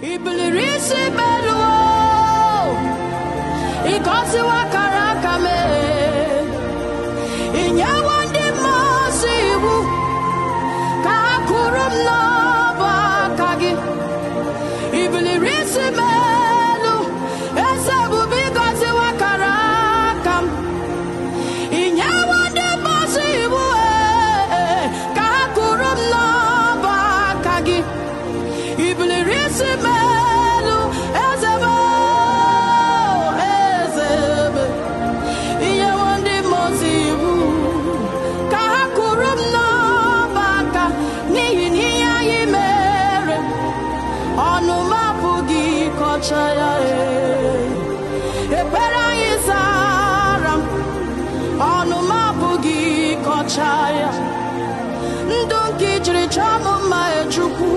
Ibilirisi beluo ikosi wakaraka me inyawa ndi masibu ka kurum no bakagi Ibilirisi belu esebu bikosi wakaraka inyawa ndi masibu ka kurum no bakagi Ibilirisi belu ezebe inyawa ndi masibu ka kurum no baka n'ihi n'ihe anyị mere ọnụ mapụghị kọcha ya ekpere anyị zara ọnụ mapụghị kọcha ya ndụ nke jiri chọọ m mma Chukwu